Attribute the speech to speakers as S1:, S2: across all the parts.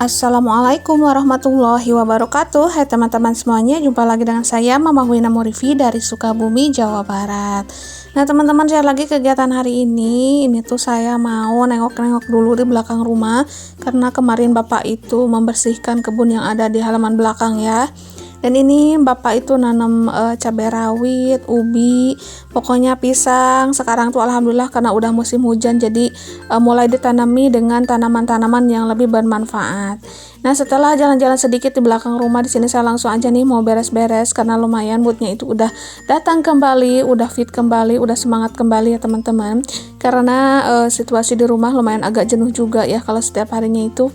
S1: Assalamualaikum warahmatullahi wabarakatuh. Hai teman-teman semuanya, jumpa lagi dengan saya Mama Wina Murifi dari Sukabumi, Jawa Barat. Nah teman-teman, saya lagi kegiatan hari ini. Ini tuh saya mau nengok-nengok dulu di belakang rumah, karena kemarin bapak itu membersihkan kebun yang ada di halaman belakang ya. Dan ini bapak itu nanam cabai rawit, ubi, pokoknya pisang. Sekarang tuh alhamdulillah karena udah musim hujan, jadi mulai ditanami dengan tanaman-tanaman yang lebih bermanfaat. Nah setelah jalan-jalan sedikit di belakang rumah, di sini saya langsung aja nih mau beres-beres, karena lumayan moodnya itu udah datang kembali, udah fit kembali, udah semangat kembali ya teman-teman. Karena situasi di rumah lumayan agak jenuh juga ya kalau setiap harinya itu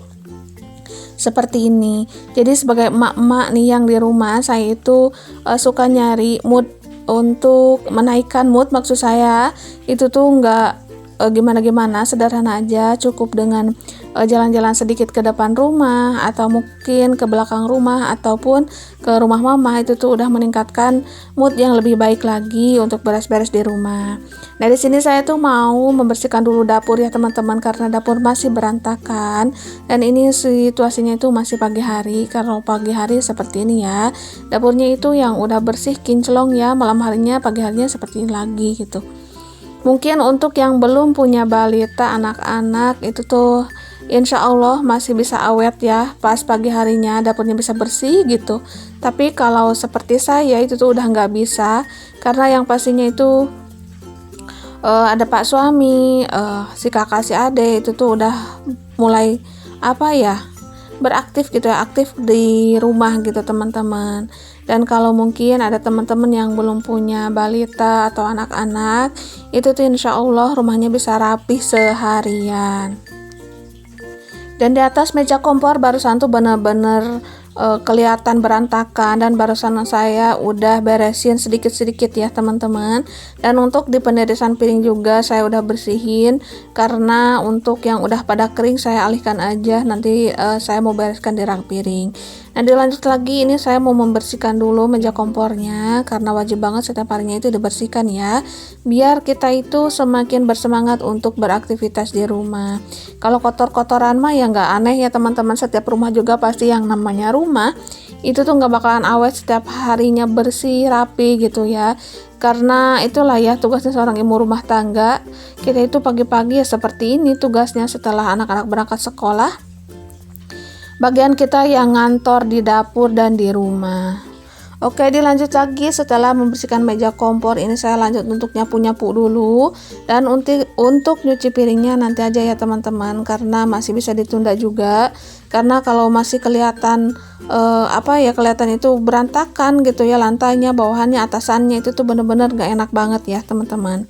S1: seperti ini. Jadi sebagai emak-emak nih yang di rumah, saya itu suka nyari mood untuk menaikkan mood. Maksud saya itu tuh nggak gimana-gimana, sederhana aja, cukup dengan jalan-jalan sedikit ke depan rumah atau mungkin ke belakang rumah ataupun ke rumah mama, itu tuh udah meningkatkan mood yang lebih baik lagi untuk beres-beres di rumah. Nah di sini saya tuh mau membersihkan dulu dapur ya teman-teman, karena dapur masih berantakan dan ini situasinya itu masih pagi hari. Kalau pagi hari seperti ini ya, dapurnya itu yang udah bersih kinclong ya, malam harinya pagi harinya seperti ini lagi gitu. Mungkin untuk yang belum punya balita anak-anak itu tuh insya Allah masih bisa awet ya, pas pagi harinya dapurnya bisa bersih gitu. Tapi kalau seperti saya itu tuh udah nggak bisa, karena yang pastinya itu ada pak suami, si kakak, si ade itu tuh udah mulai beraktif gitu ya, aktif di rumah gitu teman-teman. Dan kalau mungkin ada teman-teman yang belum punya balita atau anak-anak, itu tuh insya Allah rumahnya bisa rapih seharian. Dan di atas meja kompor barusan tuh bener-bener kelihatan berantakan, dan barusan saya udah beresin sedikit-sedikit ya teman-teman. Dan untuk di penirisan piring juga saya udah bersihin, karena untuk yang udah pada kering saya alihkan aja, nanti saya mau bereskan di rak piring. Nah dilanjut lagi, ini saya mau membersihkan dulu meja kompornya, karena wajib banget setiap harinya itu dibersihkan ya, biar kita itu semakin bersemangat untuk beraktivitas di rumah. Kalau kotor-kotoran mah ya nggak aneh ya teman-teman, setiap rumah juga pasti yang namanya rumah itu tuh nggak bakalan awet setiap harinya bersih rapi gitu ya. Karena itulah ya tugasnya seorang ibu rumah tangga, kita itu pagi-pagi ya seperti ini tugasnya. Setelah anak-anak berangkat sekolah, bagian kita yang ngantor di dapur dan di rumah. Oke, dilanjut lagi. Setelah membersihkan meja kompor, ini saya lanjut untuk nyapu-nyapu dulu. Dan untuk nyuci piringnya nanti aja ya teman-teman, karena masih bisa ditunda juga. Karena kalau masih kelihatan kelihatan itu berantakan gitu ya, lantainya, bawahannya, atasannya itu tuh bener-bener gak enak banget ya teman-teman.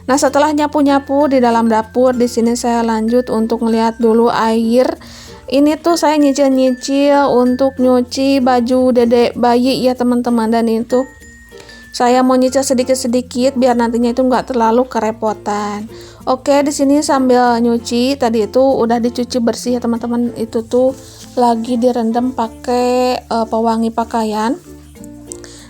S1: Nah setelah nyapu-nyapu di dalam dapur, di sini saya lanjut untuk ngeliat dulu air. Ini tuh saya nyicil-nyicil untuk nyuci baju dedek bayi ya teman-teman, dan itu saya mau nyicil sedikit-sedikit biar nantinya itu nggak terlalu kerepotan. Oke, di sini sambil nyuci tadi itu udah dicuci bersih ya teman-teman, itu tuh lagi direndam pakai pewangi pakaian.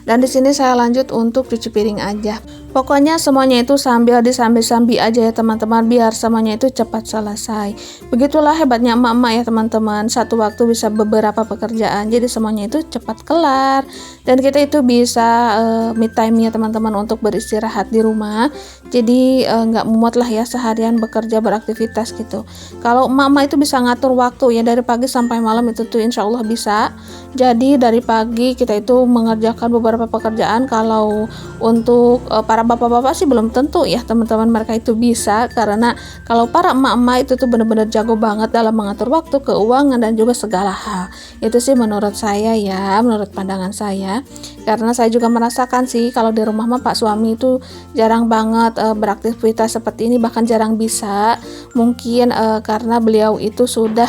S1: Dan di sini saya lanjut untuk cuci piring aja. Pokoknya semuanya itu sambil disambi-sambi aja ya teman-teman, biar semuanya itu cepat selesai. Begitulah hebatnya emak-emak ya teman-teman, satu waktu bisa beberapa pekerjaan, jadi semuanya itu cepat kelar. Dan kita itu bisa me time ya teman-teman untuk beristirahat di rumah. Jadi nggak mumet lah ya seharian bekerja beraktivitas gitu. Kalau emak-emak itu bisa ngatur waktu ya, dari pagi sampai malam itu tuh insya Allah bisa. Jadi dari pagi kita itu mengerjakan beberapa pekerjaan. Kalau untuk para bapak-bapak sih belum tentu ya teman-teman mereka itu bisa, karena kalau para emak-emak itu tuh benar-benar jago banget dalam mengatur waktu, keuangan, dan juga segala hal. Itu sih menurut saya ya, menurut pandangan saya. Karena saya juga merasakan sih kalau di rumah mah pak suami itu jarang banget beraktivitas seperti ini, bahkan jarang bisa. Mungkin karena beliau itu sudah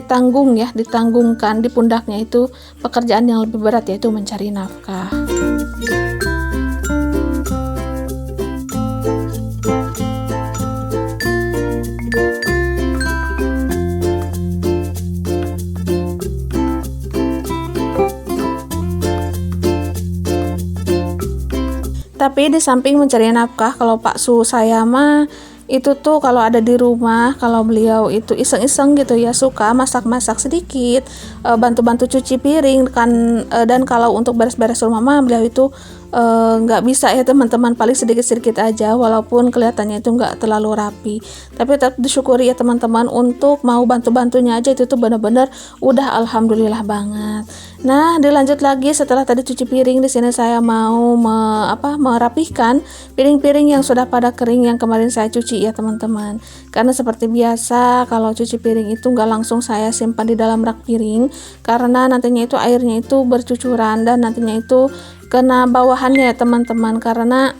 S1: ditanggungkan di pundaknya itu pekerjaan yang lebih berat, yaitu mencari nafkah. Tapi di samping mencari nafkah, kalau pak su saya mah itu tuh kalau ada di rumah, kalau beliau itu iseng-iseng gitu ya, suka masak-masak sedikit, bantu-bantu cuci piring kan, dan kalau untuk beres-beres rumah mah beliau itu nggak bisa ya teman-teman, paling sedikit-sedikit aja walaupun kelihatannya itu nggak terlalu rapi, tapi tetap disyukuri ya teman-teman, untuk mau bantu-bantunya aja itu tuh benar-benar udah alhamdulillah banget. Nah, dilanjut lagi setelah tadi cuci piring, di sini saya mau merapihkan piring-piring yang sudah pada kering yang kemarin saya cuci ya teman-teman. Karena seperti biasa kalau cuci piring itu nggak langsung saya simpan di dalam rak piring, karena nantinya itu airnya itu bercucuran dan nantinya itu kena bawahannya ya teman-teman, karena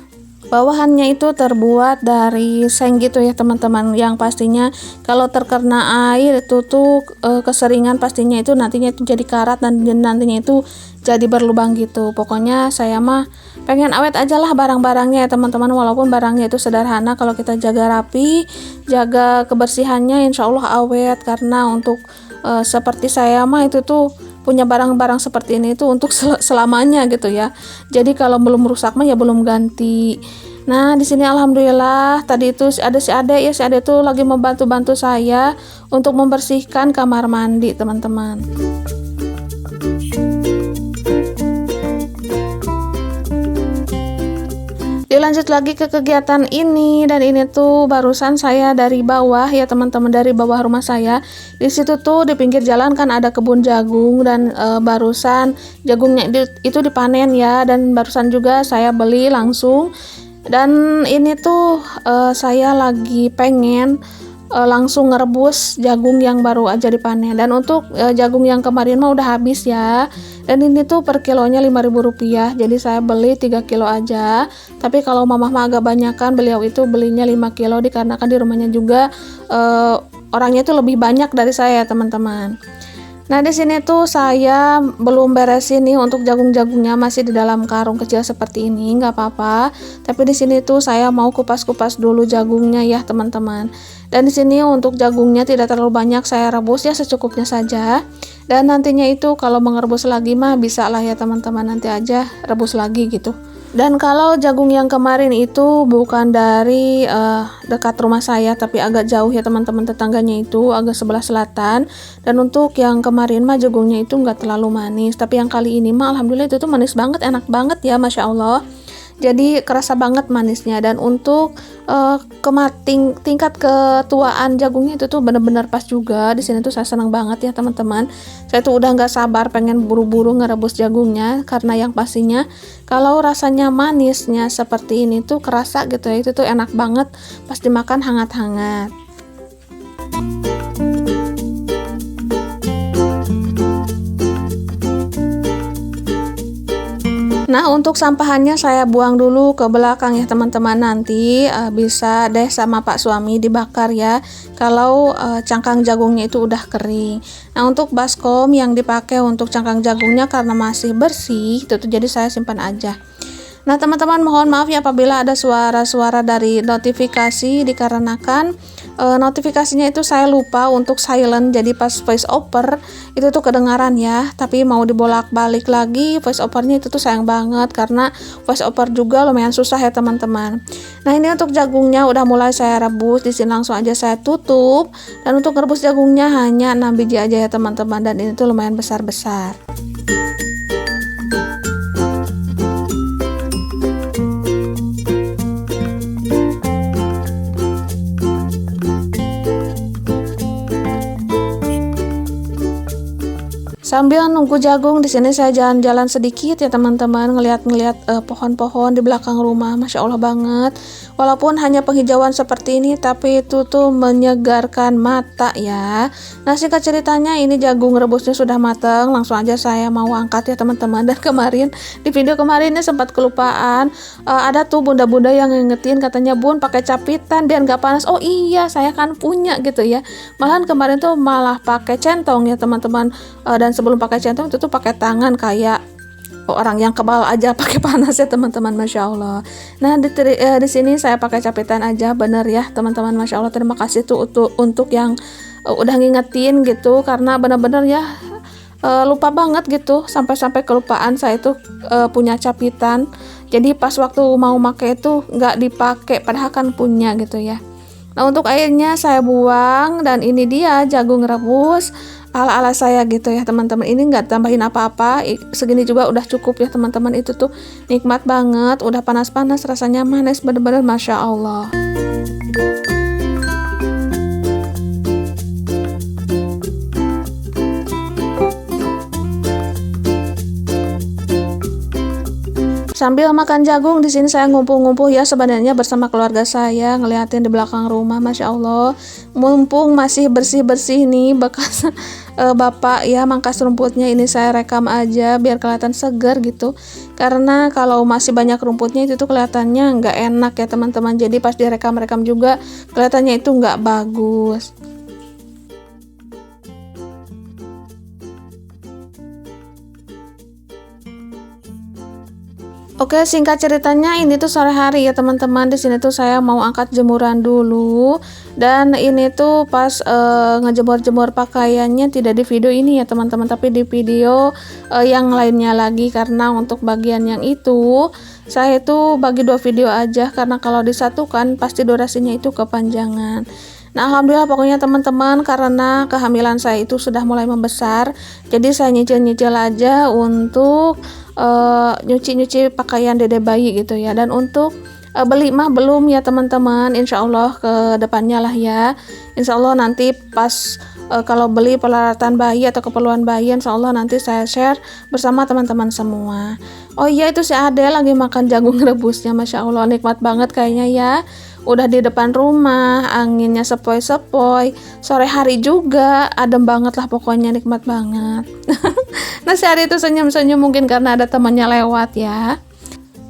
S1: bawahannya itu terbuat dari seng gitu ya teman-teman, yang pastinya kalau terkena air itu tuh keseringan pastinya itu nantinya itu jadi karat dan nantinya itu jadi berlubang gitu. Pokoknya saya mah pengen awet aja lah barang-barangnya ya teman-teman, walaupun barangnya itu sederhana, kalau kita jaga rapi, jaga kebersihannya insya Allah awet. Karena untuk seperti saya mah itu tuh punya barang-barang seperti ini itu untuk selamanya gitu ya. Jadi kalau belum rusak mah ya belum ganti. Nah, di sini alhamdulillah tadi itu ada si Ade ya, si Ade tuh lagi membantu-bantu saya untuk membersihkan kamar mandi, teman-teman. Dilanjut lagi ke kegiatan ini, dan ini tuh barusan saya dari bawah ya teman-teman, dari bawah rumah saya. Di situ tuh di pinggir jalan kan ada kebun jagung, dan barusan jagungnya itu dipanen ya, dan barusan juga saya beli langsung. Dan ini tuh saya lagi pengen langsung ngerebus jagung yang baru aja dipanen. Dan untuk jagung yang kemarin mah udah habis ya, dan ini tuh per kilonya Rp5.000, jadi saya beli 3 kilo aja. Tapi kalau mamah mah agak banyakan, beliau itu belinya 5 kilo dikarenakan di rumahnya juga orangnya itu lebih banyak dari saya teman-teman. Nah, di sini tuh saya belum beresin nih, untuk jagung-jagungnya masih di dalam karung kecil seperti ini, nggak apa-apa. Tapi di sini tuh saya mau kupas-kupas dulu jagungnya ya teman-teman. Dan di sini untuk jagungnya tidak terlalu banyak, saya rebus ya secukupnya saja. Dan nantinya itu kalau mengerebus lagi mah bisa lah ya teman-teman, nanti aja rebus lagi gitu. Dan kalau jagung yang kemarin itu bukan dari dekat rumah saya, tapi agak jauh ya teman-teman, tetangganya itu agak sebelah selatan. Dan untuk yang kemarin mah jagungnya itu nggak terlalu manis, tapi yang kali ini mah alhamdulillah itu tuh manis banget, enak banget ya, Masya Allah. Jadi kerasa banget manisnya. Dan untuk tingkat ketuaan jagungnya itu tuh benar-benar pas juga. Di sini tuh saya senang banget ya teman-teman. Saya tuh udah nggak sabar pengen buru-buru ngerebus jagungnya, karena yang pastinya kalau rasanya manisnya seperti ini tuh kerasa gitu ya, itu tuh enak banget pas dimakan hangat-hangat. Nah, untuk sampahannya saya buang dulu ke belakang ya teman-teman, nanti bisa deh sama Pak suami dibakar ya kalau cangkang jagungnya itu udah kering. Nah, untuk baskom yang dipakai untuk cangkang jagungnya karena masih bersih itu tuh jadi saya simpan aja. Nah teman-teman, mohon maaf ya apabila ada suara-suara dari notifikasi, dikarenakan notifikasinya itu saya lupa untuk silent, jadi pas voice over itu tuh kedengaran ya, tapi mau dibolak-balik lagi voice overnya itu tuh sayang banget, karena voice over juga lumayan susah ya teman-teman. Nah, ini untuk jagungnya udah mulai saya rebus, di sini langsung aja saya tutup. Dan untuk rebus jagungnya hanya 6 biji aja ya teman-teman, dan ini tuh lumayan besar-besar. Sambil nunggu jagung, di sini saya jalan-jalan sedikit ya teman-teman, ngeliat-ngeliat pohon-pohon di belakang rumah, Masya Allah banget. Walaupun hanya penghijauan seperti ini, tapi itu tuh menyegarkan mata ya. Nah, singkat ceritanya ini jagung rebusnya sudah matang, langsung aja saya mau angkat ya teman-teman. Dan kemarin di video kemarinnya sempat kelupaan, ada tuh bunda-bunda yang ngingetin, katanya Bun pakai capitan biar nggak panas. Oh iya, saya kan punya gitu ya. Malahan kemarin tuh malah pakai centong ya teman-teman. Dan sebelum pakai centong itu tuh pakai tangan kayak orang yang kebal aja pakai panas ya teman-teman, Masya Allah. Nah, di sini saya pakai capitan aja, bener ya teman-teman, Masya Allah. Terima kasih tuh untuk yang udah ngingetin gitu, karena bener-bener ya lupa banget gitu, sampai-sampai kelupaan saya itu punya capitan. Jadi pas waktu mau pakai itu nggak dipakai, padahal kan punya gitu ya. Nah, untuk airnya saya buang, dan ini dia jagung rebus ala-ala saya gitu ya teman-teman. Ini nggak tambahin apa-apa, segini juga udah cukup ya teman-teman. Itu tuh nikmat banget, udah panas-panas rasanya manis bener-bener Masya Allah. Sambil makan jagung di sini saya ngumpul-ngumpul ya sebenarnya bersama keluarga saya, ngeliatin di belakang rumah. Masya Allah, mumpung masih bersih-bersih nih bekas bapak ya mangkas rumputnya, ini saya rekam aja biar kelihatan segar gitu. Karena kalau masih banyak rumputnya itu tuh kelihatannya nggak enak ya teman-teman. Jadi pas direkam-rekam juga kelihatannya itu nggak bagus. Oke, singkat ceritanya ini tuh sore hari ya teman-teman. Di sini tuh saya mau angkat jemuran dulu, dan ini tuh pas ngejemur-jemur pakaiannya tidak di video ini ya teman-teman, tapi di video yang lainnya lagi, karena untuk bagian yang itu saya itu bagi 2 video aja, karena kalau disatukan pasti durasinya itu kepanjangan. Nah, alhamdulillah pokoknya teman-teman, karena kehamilan saya itu sudah mulai membesar, jadi saya nyicil-nyicil aja untuk nyuci-nyuci pakaian dede bayi gitu ya. Dan untuk beli mah belum ya teman-teman, insya Allah ke depannya lah ya. Insya Allah nanti pas kalau beli peralatan bayi atau keperluan bayi, insya Allah nanti saya share bersama teman-teman semua. Oh iya, itu si Ade lagi makan jagung rebusnya, Masya Allah nikmat banget kayaknya ya. Udah di depan rumah, anginnya sepoi-sepoi, sore hari juga, adem banget lah pokoknya, nikmat banget. Nah, si Ade itu senyum-senyum mungkin karena ada temannya lewat ya.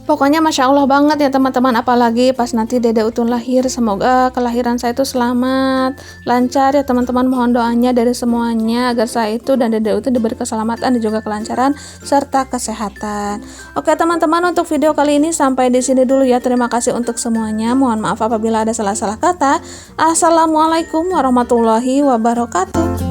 S1: Pokoknya Masya Allah banget ya teman-teman, apalagi pas nanti Dede Utun lahir. Semoga kelahiran saya itu selamat, lancar ya teman-teman. Mohon doanya dari semuanya agar saya itu dan Dede Utun diberi keselamatan dan juga kelancaran serta kesehatan. Oke teman-teman, untuk video kali ini sampai di sini dulu ya. Terima kasih untuk semuanya. Mohon maaf apabila ada salah-salah kata. Assalamualaikum warahmatullahi wabarakatuh.